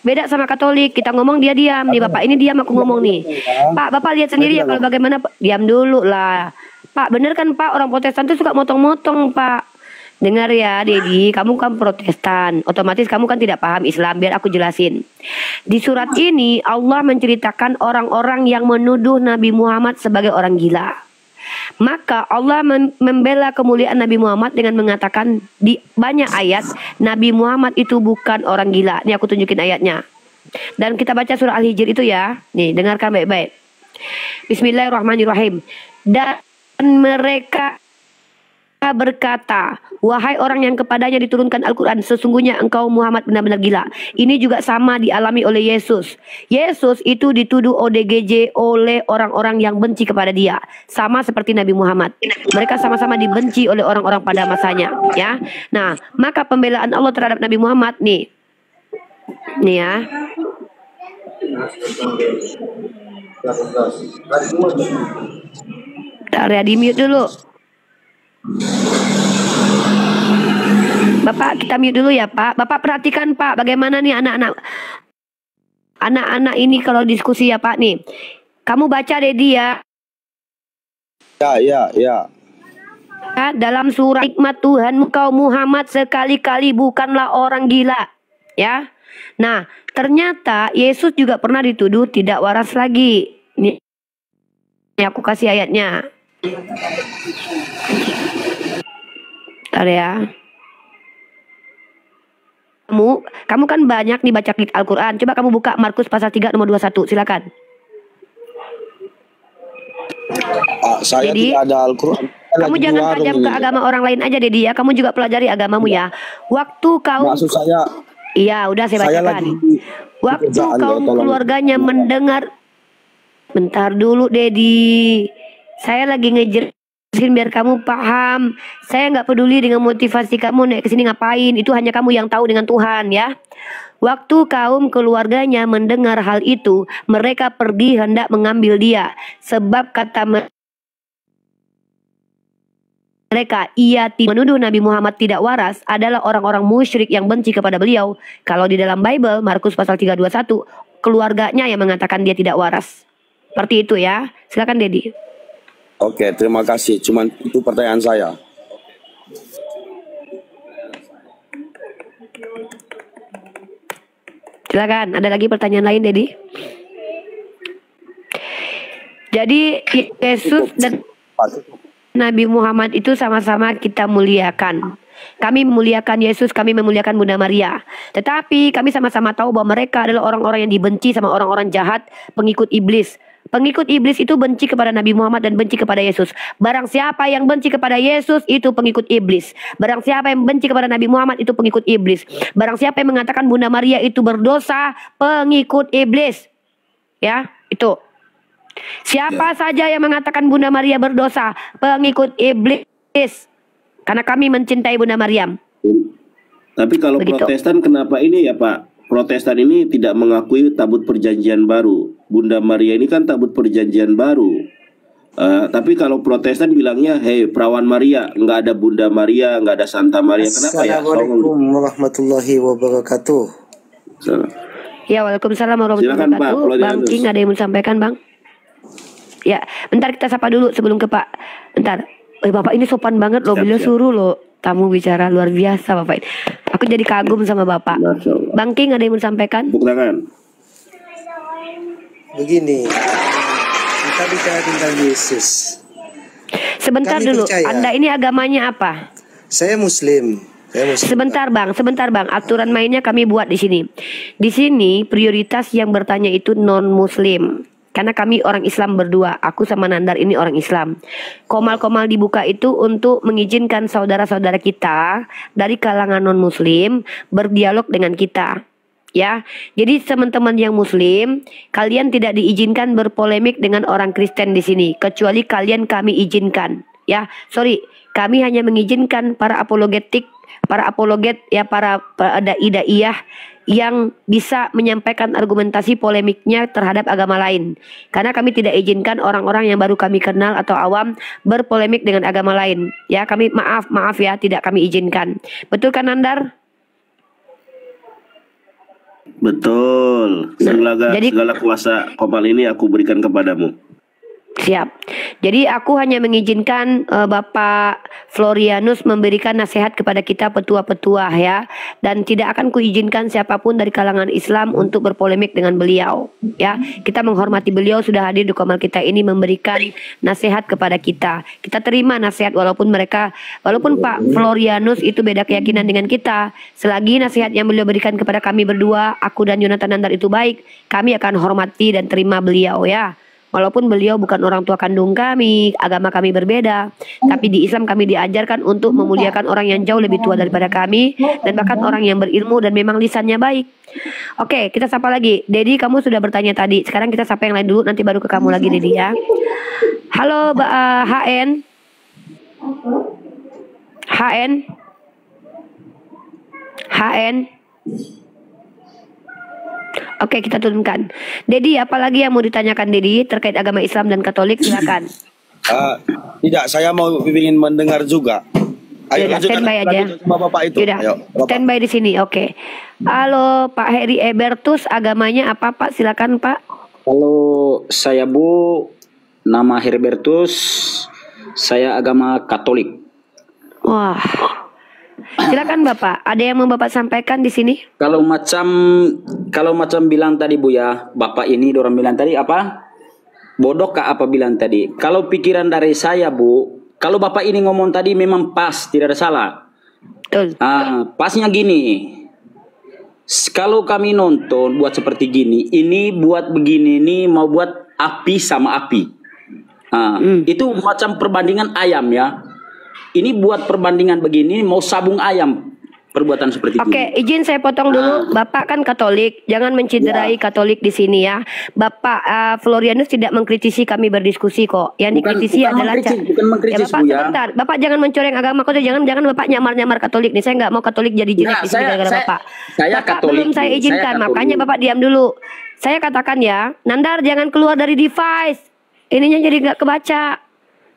Beda sama Katolik. Kita ngomong dia diam. Nih Bapak ini diam, aku ngomong nih. Pak, Bapak lihat sendiri ya kalau bagaimana. Diam dulu lah. Pak, bener kan Pak, orang Protestan tuh suka motong-motong Pak. Dengar ya Dedi, kamu kan Protestan, otomatis kamu kan tidak paham Islam. Biar aku jelasin. Di surat ini Allah menceritakan orang-orang yang menuduh Nabi Muhammad sebagai orang gila. Maka Allah membela kemuliaan Nabi Muhammad dengan mengatakan di banyak ayat Nabi Muhammad itu bukan orang gila. Ini aku tunjukin ayatnya. Dan kita baca surah Al-Hijr itu ya. Nih, dengarkan baik-baik. Bismillahirrahmanirrahim. Dan mereka berkata, wahai orang yang kepadanya diturunkan Al-Quran, sesungguhnya engkau Muhammad benar-benar gila. Ini juga sama dialami oleh Yesus. Yesus itu dituduh ODGJ oleh orang-orang yang benci kepada dia, sama seperti Nabi Muhammad. Mereka sama-sama dibenci oleh orang-orang pada masanya, ya. Nah, maka pembelaan Allah terhadap Nabi Muhammad nih ya. Bentar ya, di mute dulu. Bapak, kita mute dulu ya Pak. Bapak perhatikan Pak, bagaimana nih anak-anak ini kalau diskusi ya Pak nih. Kamu baca Dedi ya. Ya. Dalam surah hikmat Tuhan, kau Muhammad sekali-kali bukanlah orang gila. Ya. Nah, ternyata Yesus juga pernah dituduh tidak waras lagi. Nih, aku kasih ayatnya. Bentar ya. Kamu kan banyak nih baca Al-Quran. Coba kamu buka Markus pasal 3 nomor 21. Silakan. Saya Dedi, tidak ada Al-Quran. Kamu jangan tajam ke agama orang lain aja Dedi ya. Kamu juga pelajari agamamu ya. Waktu kaum, maksud saya, iya udah saya bacakan. Waktu kaum keluarganya mendengar. Bentar dulu Dedi. Saya lagi ngejelasin biar kamu paham. Saya nggak peduli dengan motivasi kamu naik ke sini ngapain. Itu hanya kamu yang tahu dengan Tuhan ya. Waktu kaum keluarganya mendengar hal itu, mereka pergi hendak mengambil dia. Sebab kata mereka, ia menuduh Nabi Muhammad tidak waras adalah orang-orang musyrik yang benci kepada beliau. Kalau di dalam Bible, Markus pasal 3:21, keluarganya yang mengatakan dia tidak waras. Seperti itu ya. Silakan Dedi. Oke, terima kasih. Cuman itu pertanyaan saya. Silakan. Ada lagi pertanyaan lain, Dedi? Jadi Yesus dan Nabi Muhammad itu sama-sama kita muliakan. Kami memuliakan Yesus, kami memuliakan Bunda Maria. Tetapi kami sama-sama tahu bahwa mereka adalah orang-orang yang dibenci sama orang-orang jahat, pengikut iblis. Pengikut iblis itu benci kepada Nabi Muhammad dan benci kepada Yesus. Barang siapa yang benci kepada Yesus itu pengikut iblis. Barang siapa yang benci kepada Nabi Muhammad itu pengikut iblis. Barang siapa yang mengatakan Bunda Maria itu berdosa, pengikut iblis. Ya, itu. Siapa saja yang mengatakan Bunda Maria berdosa, pengikut iblis. Karena kami mencintai Bunda Maryam. Tapi kalau Begitu. Protestan kenapa ini ya Pak? Protestan ini tidak mengakui tabut perjanjian baru. Bunda Maria ini kan tabut perjanjian baru. Tapi kalau Protestan bilangnya, hei perawan Maria, nggak ada Bunda Maria, nggak ada Santa Maria. Kenapa ya? Assalamualaikum warahmatullahi wabarakatuh. Ya, waalaikumsalam warahmatullahi Silakan, Pak, wabarakatuh. Florianus. Bang King ada yang mau disampaikan, Bang? Ya, bentar kita sapa dulu sebelum ke Pak. Bentar. Bapak ini sopan banget loh, Siap, beliau siap. suruh loh tamu bicara luar biasa Bapak. Aku jadi kagum sama Bapak. Masya Allah. Bang King ada yang mau disampaikan? Tepuk tangan. Begini, kita bicara tentang Yesus. Sebentar Kami dulu, percaya. Anda ini agamanya apa? Saya Muslim. Sebentar bang, aturan mainnya kami buat di sini. Di sini prioritas yang bertanya itu non Muslim. Karena kami orang Islam berdua, aku sama Nandar ini orang Islam. Komal-komal dibuka itu untuk mengizinkan saudara-saudara kita dari kalangan non Muslim berdialog dengan kita. Ya, jadi teman-teman yang Muslim, kalian tidak diizinkan berpolemik dengan orang Kristen di sini, kecuali kalian kami izinkan. Ya, sorry, kami hanya mengizinkan para apologet ya, para dai-daiyah yang bisa menyampaikan argumentasi polemiknya terhadap agama lain. Karena kami tidak izinkan orang-orang yang baru kami kenal atau awam berpolemik dengan agama lain. Ya, kami maaf ya, tidak kami izinkan. Betul kan Nandar? Betul. Segala kuasa Komal ini aku berikan kepadamu. Siap. Jadi aku hanya mengizinkan Bapak Florianus memberikan nasihat kepada kita petua-petua ya, dan tidak akan kuizinkan siapapun dari kalangan Islam untuk berpolemik dengan beliau ya. Kita menghormati beliau sudah hadir di Komal kita ini memberikan nasihat kepada kita. Kita terima nasihat walaupun Pak Florianus itu beda keyakinan dengan kita. Selagi nasihat yang beliau berikan kepada kami berdua, aku dan Yonatan Nandar itu baik, kami akan hormati dan terima beliau ya. Walaupun beliau bukan orang tua kandung kami, agama kami berbeda, tapi di Islam kami diajarkan untuk memuliakan orang yang jauh lebih tua daripada kami, dan bahkan orang yang berilmu dan memang lisannya baik. Oke, kita sapa lagi. Dedi, kamu sudah bertanya tadi. Sekarang kita sapa yang lain dulu, nanti baru ke kamu lagi, Dedi ya. Halo, HN. Oke, kita turunkan. Dedi, apalagi yang mau ditanyakan Dedi terkait agama Islam dan Katolik? Silakan. Tidak, saya mau ingin mendengar juga. Ayo Yaudah, standby aja. sama Bapak itu. Yaudah, Ayo, Bapak. standby di sini. Oke. Halo, Pak Heri Ebertus, agamanya apa Pak? Silakan Pak. Halo, saya Bu, nama Herbertus, saya agama Katolik. Wah. Silakan Bapak. Ada yang mau Bapak sampaikan di sini? Kalau macam bilang tadi Bu ya, Bapak ini orang bilang tadi apa? Bodoh kah apa bilang tadi? Kalau pikiran dari saya Bu, kalau Bapak ini ngomong tadi memang pas, tidak ada salah. Betul. Pasnya gini. Kalau kami nonton buat seperti gini, ini buat begini ini mau buat api sama api. Itu macam perbandingan ayam ya. Ini buat perbandingan begini mau sabung ayam perbuatan seperti ini. Oke, izin saya potong dulu. Bapak kan Katolik, jangan menciderai Katolik di sini ya. Bapak Florianus tidak mengkritisi kami berdiskusi kok. Yang dikritisi adalah bukan mengkritis Bapak Bu ya. sebentar. Bapak jangan mencoreng agama kok. Jangan Bapak nyamar-nyamar Katolik nih. Saya nggak mau Katolik jadi jelek Nah, di sini gara-gara Bapak. saya Bapak Katolik, belum saya Bu. izinkan, Saya makanya Katolik. Bapak diam dulu. Saya katakan ya, Nandar jangan keluar dari device. Ininya jadi nggak kebaca.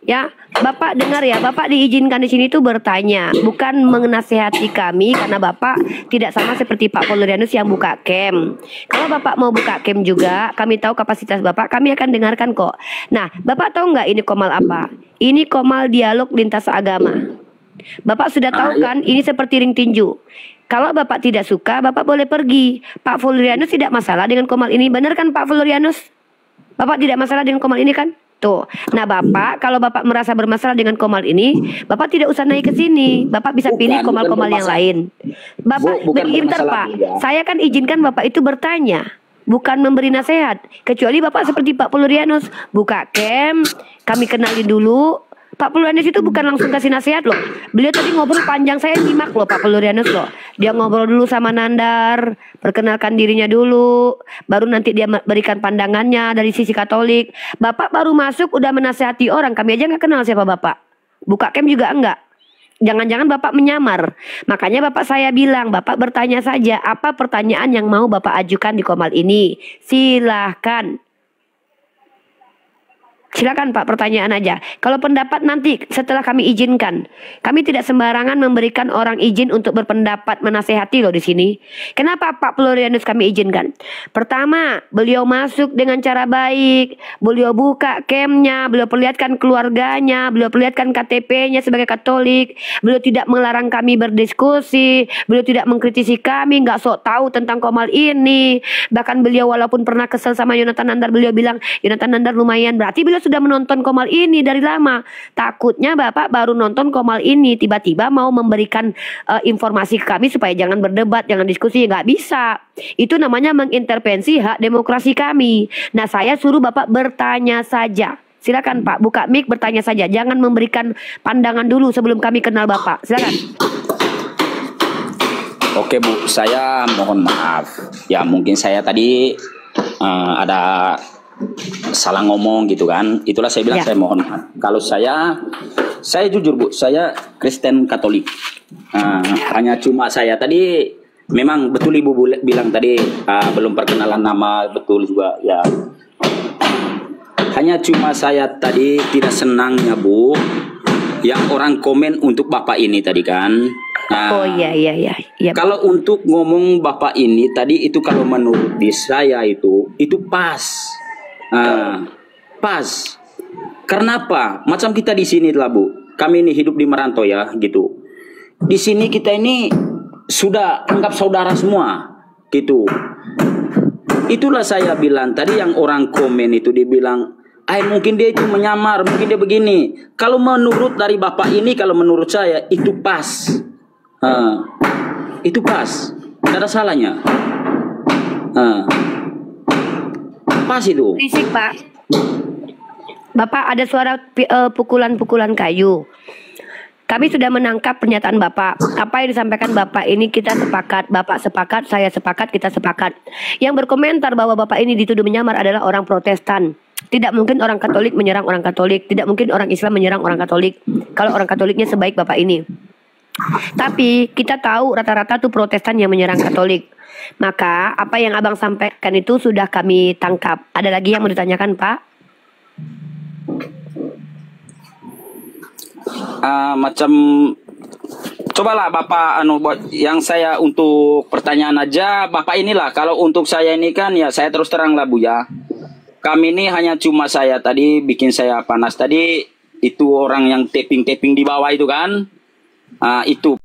Ya, Bapak dengar ya, Bapak diizinkan di sini tuh bertanya, bukan menasehati kami karena Bapak tidak sama seperti Pak Florianus yang buka cam. Kalau Bapak mau buka cam juga, kami tahu kapasitas Bapak, kami akan dengarkan kok. Nah, Bapak tahu nggak ini Komal apa? Ini Komal dialog lintas agama. Bapak sudah tahu kan, ini seperti ring tinju. Kalau Bapak tidak suka, Bapak boleh pergi. Pak Florianus tidak masalah dengan Komal ini, benar kan Pak Florianus? Bapak tidak masalah dengan Komal ini kan? Tuh. Nah Bapak, kalau Bapak merasa bermasalah dengan Komal ini, Bapak tidak usah naik ke sini. Bapak bisa pilih Komal-Komal yang lain. Bapak bukan bentar bermasalah, Pak. Bu, ya. Saya kan izinkan Bapak itu bertanya, bukan memberi nasihat. Kecuali Bapak seperti Pak Polurianus, buka camp, kami kenalin dulu. Pak Polurianus itu bukan langsung kasih nasihat loh. Beliau tadi ngobrol panjang, saya nyimak loh Pak Polurianus loh. Dia ngobrol dulu sama Nandar, perkenalkan dirinya dulu, baru nanti dia berikan pandangannya dari sisi Katolik. Bapak baru masuk udah menasehati orang, kami aja nggak kenal siapa Bapak. Buka camp juga enggak. Jangan-jangan Bapak menyamar. Makanya Bapak saya bilang, Bapak bertanya saja apa pertanyaan yang mau Bapak ajukan di Komal ini. Silahkan. Silakan Pak, pertanyaan aja. Kalau pendapat nanti setelah kami izinkan. Kami tidak sembarangan memberikan orang izin untuk berpendapat menasehati loh di sini. Kenapa Pak Polurianus kami izinkan? Pertama, beliau masuk dengan cara baik. Beliau buka campnya, beliau perlihatkan keluarganya, beliau perlihatkan KTP-nya sebagai Katolik. Beliau tidak melarang kami berdiskusi, beliau tidak mengkritisi kami, nggak sok tahu tentang Komal ini. Bahkan beliau walaupun pernah kesel sama Yonatan Nandar, beliau bilang, Yonatan Nandar lumayan, berarti beliau sudah menonton Komal ini dari lama. Takutnya Bapak baru nonton Komal ini tiba-tiba mau memberikan informasi ke kami supaya jangan berdebat, jangan diskusi. Nggak bisa. Itu namanya mengintervensi hak demokrasi kami. Nah, saya suruh Bapak bertanya saja. Silakan Pak, buka mic bertanya saja. Jangan memberikan pandangan dulu sebelum kami kenal Bapak. Silakan. Oke Bu, saya mohon maaf. Ya mungkin saya tadi ada salah ngomong gitu kan. Itulah saya bilang saya mohon maaf. Kalau saya jujur Bu, saya Kristen Katolik. Hanya cuma saya tadi memang betul Ibu bilang tadi belum perkenalan nama, betul juga ya. Hanya cuma saya tadi tidak senangnya Bu, yang orang komen untuk Bapak ini tadi kan. Oh iya. Kalau untuk ngomong Bapak ini tadi itu kalau menurut saya itu pas. Pas. Karena apa? Macam kita di sini lah Bu. Kami ini hidup di merantau ya gitu. Di sini kita ini sudah anggap saudara semua gitu. Itulah saya bilang tadi yang orang komen itu dibilang, mungkin dia itu menyamar, mungkin dia begini. Kalau menurut dari Bapak ini, kalau menurut saya itu pas. Itu pas. Tidak ada salahnya. Pas itu. Fisik Pak. Bapak ada suara pukulan-pukulan kayu. Kami sudah menangkap pernyataan Bapak. Apa yang disampaikan Bapak ini kita sepakat. Bapak sepakat, saya sepakat, kita sepakat. Yang berkomentar bahwa Bapak ini dituduh menyamar adalah orang Protestan. Tidak mungkin orang Katolik menyerang orang Katolik. Tidak mungkin orang Islam menyerang orang Katolik. Kalau orang Katoliknya sebaik Bapak ini. Tapi kita tahu rata-rata tuh Protestan yang menyerang Katolik. Maka apa yang Abang sampaikan itu sudah kami tangkap. Ada lagi yang mau ditanyakan Pak? Macam cobalah Bapak buat yang saya untuk pertanyaan aja Bapak inilah. Kalau untuk saya ini kan ya saya terus terang lah Bu ya. Kami ini hanya cuma saya tadi bikin saya panas tadi itu orang yang taping di bawah itu kan. Itu